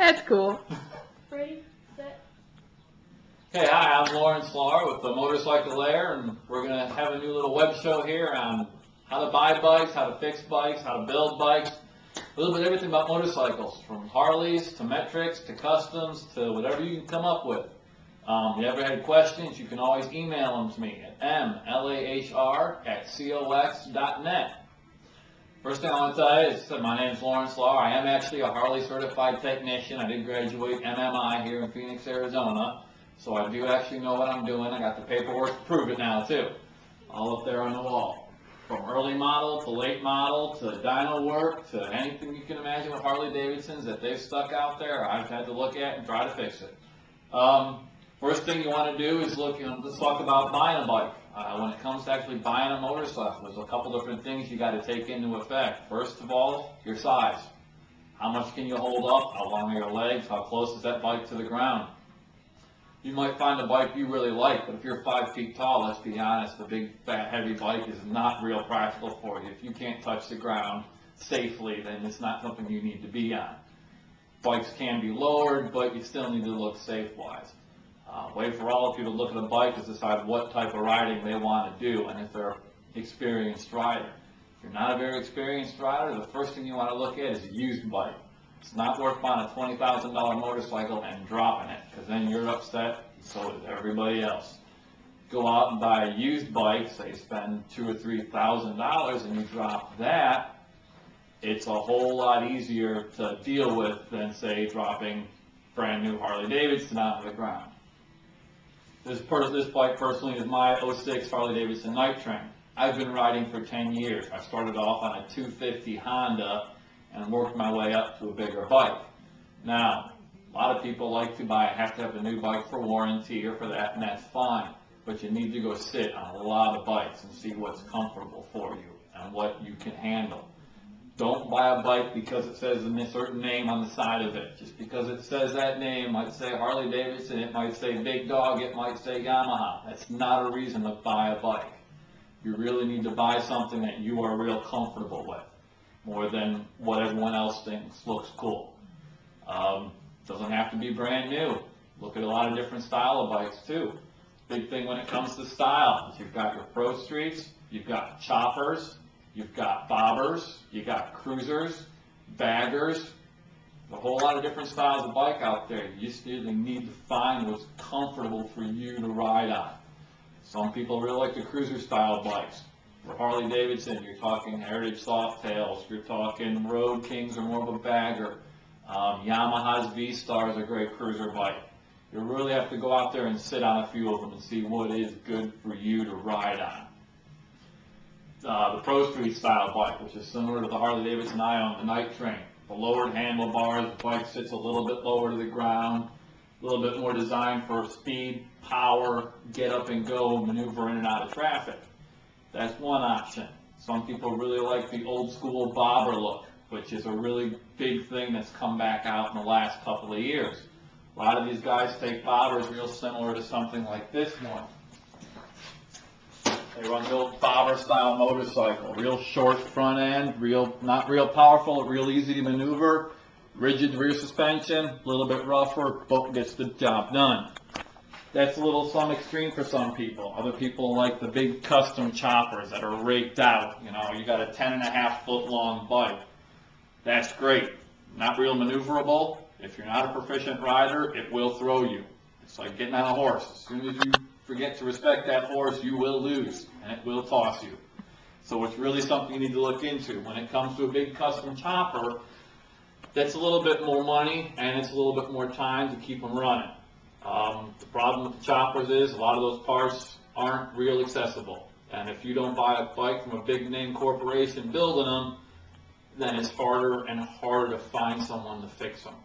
That's cool. Ready, set. Hey, hi, I'm Lawrencelahr with the Motorcycle Lair, and we're going to have a new little web show here on how to buy bikes, how to fix bikes, how to build bikes, a little bit of everything about motorcycles, from Harleys to metrics to customs to whatever you can come up with. If you ever had questions, you can always email them to me at mlahr@cox.net. First thing I want to tell you is that my name is Lawrencelahr. I am actually a Harley certified technician. I did graduate MMI here in Phoenix, Arizona. So I do actually know what I'm doing. I got the paperwork to prove it now too. All up there on the wall. From early model to late model to dyno work to anything you can imagine with Harley Davidsons that they've stuck out there, I've had to look at and try to fix it. First thing you want to do is let's talk about buying a bike. When it comes to actually buying a motorcycle, there's a couple different things you got to take into effect. First of all, your size. How much can you hold up? How long are your legs? How close is that bike to the ground? You might find a bike you really like, but if you're 5 feet tall, let's be honest, the big, fat, heavy bike is not real practical for you. If you can't touch the ground safely, then it's not something you need to be on. Bikes can be lowered, but you still need to look safe-wise. Way for all people to look at a bike is decide what type of riding they want to do, and if they're an experienced rider. If you're not a very experienced rider, the first thing you want to look at is a used bike. It's not worth buying a $20,000 motorcycle and dropping it, because then you're upset, and so is everybody else. Go out and buy a used bike, say spend $2,000 or $3,000, and you drop that, it's a whole lot easier to deal with than, say, dropping brand new Harley Davidson onto the ground. This bike personally is my 06 Harley Davidson Night Train. I've been riding for 10 years. I started off on a 250 Honda and worked my way up to a bigger bike. Now, a lot of people have to have a new bike for warranty or for that, and that's fine. But you need to go sit on a lot of bikes and see what's comfortable for you and what you can handle. Don't buy a bike because it says a certain name on the side of it. Just because it says that name, it might say Harley Davidson, it might say Big Dog, it might say Yamaha. That's not a reason to buy a bike. You really need to buy something that you are real comfortable with, more than what everyone else thinks looks cool. Doesn't have to be brand new. Look at a lot of different style of bikes too. Big thing when it comes to style is you've got your Pro Streets, you've got choppers, you've got bobbers, you've got cruisers, baggers, a whole lot of different styles of bike out there. You just really need to find what's comfortable for you to ride on. Some people really like the cruiser style bikes. For Harley Davidson, you're talking Heritage Softails, you're talking Road Kings are more of a bagger. Yamaha's V-Star is a great cruiser bike. You really have to go out there and sit on a few of them and see what is good for you to ride on. The Pro Street style bike, which is similar to the Harley Davidson I own, the Night Train. The lowered handlebars, the bike sits a little bit lower to the ground, a little bit more designed for speed, power, get up and go, maneuver in and out of traffic. That's one option. Some people really like the old school bobber look, which is a really big thing that's come back out in the last couple of years. A lot of these guys take bobbers real similar to something like this one. They run the old bobber style motorcycle, real short front end, not real powerful, real easy to maneuver, rigid rear suspension, a little bit rougher, but gets the job done. That's some extreme for some people. Other people like the big custom choppers that are raked out. You know, you got a 10.5-foot long bike. That's great. Not real maneuverable. If you're not a proficient rider, it will throw you. It's like getting on a horse. As soon as you forget to respect that horse, you will lose, and it will toss you. So it's really something you need to look into. When it comes to a big custom chopper, that's a little bit more money, and it's a little bit more time to keep them running. The problem with the choppers is a lot of those parts aren't real accessible. And if you don't buy a bike from a big name corporation building them, then it's harder and harder to find someone to fix them.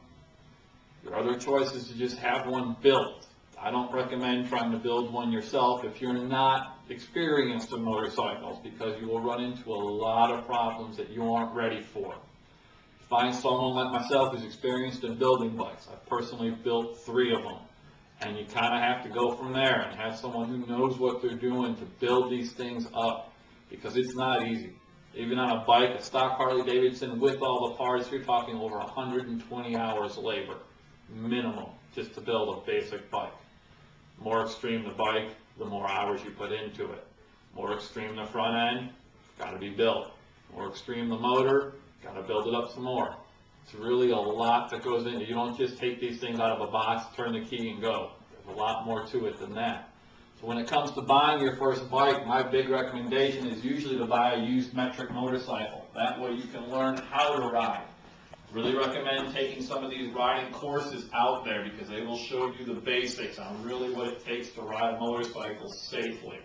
Your other choice is to just have one built. I don't recommend trying to build one yourself if you're not experienced in motorcycles, because you will run into a lot of problems that you aren't ready for. Find someone like myself who's experienced in building bikes. I've personally built 3 of them. And you kind of have to go from there and have someone who knows what they're doing to build these things up, because it's not easy. Even on a bike, a stock Harley Davidson with all the parts, you're talking over 120 hours of labor, minimum, just to build a basic bike. More extreme the bike, the more hours you put into it. More extreme the front end, got to be built. More extreme the motor, got to build it up some more. It's really a lot that goes into it. You don't just take these things out of a box, turn the key and go. There's a lot more to it than that. So when it comes to buying your first bike, my big recommendation is usually to buy a used metric motorcycle. That way you can learn how to ride. Really recommend taking some of these riding courses out there because they will show you the basics on really what it takes to ride motorcycles safely.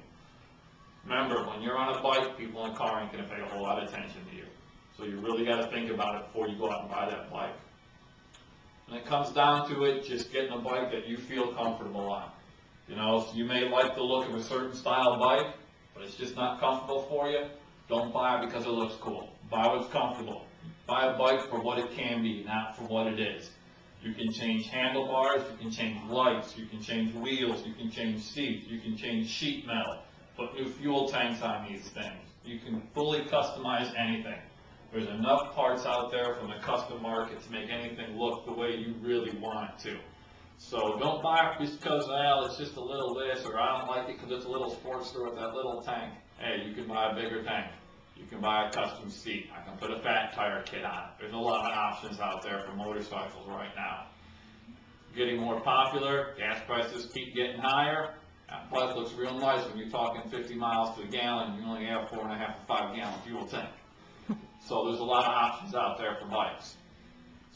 Remember, when you're on a bike, people in a car ain't going to pay a whole lot of attention to you. So you really got to think about it before you go out and buy that bike. When it comes down to it, just getting a bike that you feel comfortable on. You know, so you may like the look of a certain style bike, but it's just not comfortable for you. Don't buy it because it looks cool. Buy what's comfortable. Buy a bike for what it can be, not for what it is. You can change handlebars, you can change lights, you can change wheels, you can change seats, you can change sheet metal, put new fuel tanks on these things. You can fully customize anything. There's enough parts out there from the custom market to make anything look the way you really want it to. So don't buy it just because, well, it's just a little this, or I don't like it because it's a little Sportster with that little tank. Hey, you can buy a bigger tank. You can buy a custom seat. I can put a fat tire kit on it. There's a lot of options out there for motorcycles right now. Getting more popular, gas prices keep getting higher. That bike looks real nice when you're talking 50 miles to a gallon and you only have 4.5 to 5 gallon fuel tank. So there's a lot of options out there for bikes.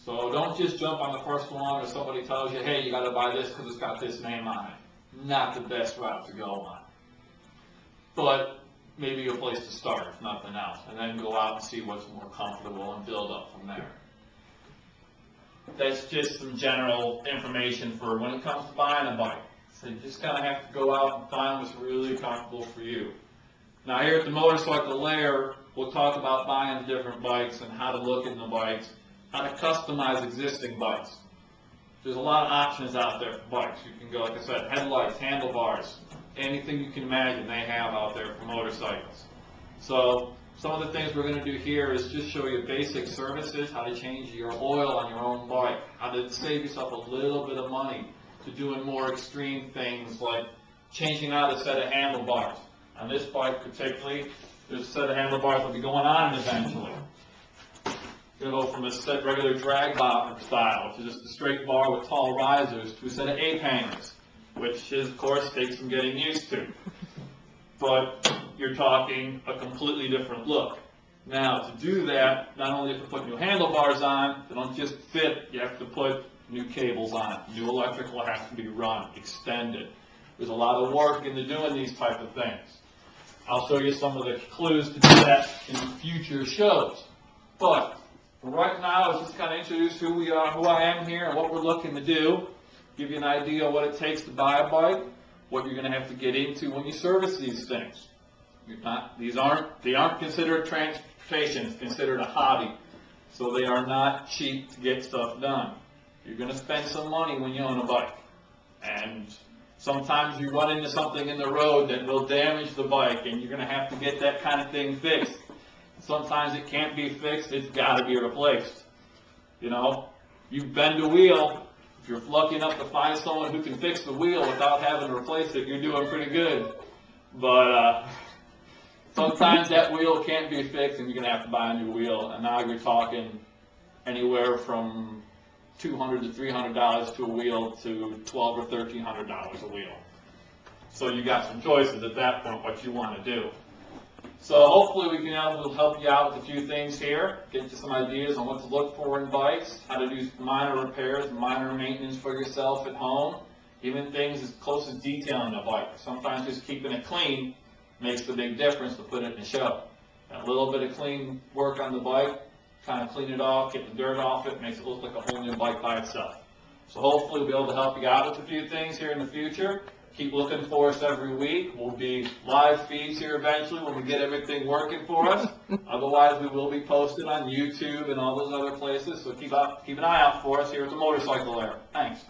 So don't just jump on the first one or somebody tells you, hey, you got to buy this because it's got this name on it. Not the best route to go on. But maybe a place to start, if nothing else, and then go out and see what's more comfortable and build up from there. That's just some general information for when it comes to buying a bike. So you just kind of have to go out and find what's really comfortable for you. Now here at the Motorcycle Lair, we'll talk about buying different bikes and how to look at the bikes, how to customize existing bikes. There's a lot of options out there for bikes. You can go, like I said, headlights, handlebars, anything you can imagine they have out there for motorcycles. So some of the things we're going to do here is just show you basic services, how to change your oil on your own bike, how to save yourself a little bit of money to doing more extreme things like changing out a set of handlebars. On this bike particularly, there's a set of handlebars that'll be going on eventually. You're going to go from a set regular drag bar style, which is just a straight bar with tall risers, to a set of ape hangers, which is, of course, takes some getting used to. But you're talking a completely different look. Now, to do that, not only have to put new handlebars on, they don't just fit, you have to put new cables on. New electrical has to be run, extended. There's a lot of work into doing these type of things. I'll show you some of the clues to do that in future shows. But for right now, I'll just kind of introduce who we are, who I am here, and what we're looking to do. Give you an idea of what it takes to buy a bike, what you're going to have to get into when you service these things. They aren't considered transportation, it's considered a hobby. So they are not cheap to get stuff done. You're going to spend some money when you own a bike. And sometimes you run into something in the road that will damage the bike and you're going to have to get that kind of thing fixed. Sometimes it can't be fixed, it's got to be replaced. You know, you bend a wheel. If you're lucky enough to find someone who can fix the wheel without having to replace it, you're doing pretty good. But sometimes that wheel can't be fixed and you're going to have to buy a new wheel. And now you're talking anywhere from $200 to $300 to a wheel to $1,200 or $1,300 a wheel. So you got some choices at that point what you want to do. So hopefully we can help you out with a few things here, get you some ideas on what to look for in bikes, how to do minor repairs, minor maintenance for yourself at home, even things as close as detailing a bike. Sometimes just keeping it clean makes the big difference to put it in a show. A little bit of clean work on the bike, kind of clean it off, get the dirt off it, makes it look like a whole new bike by itself. So hopefully we'll be able to help you out with a few things here in the future. Keep looking for us every week. We'll be live feeds here eventually when we get everything working for us. Otherwise, we will be posted on YouTube and all those other places. So keep an eye out for us here at the Motorcycle Lair. Thanks.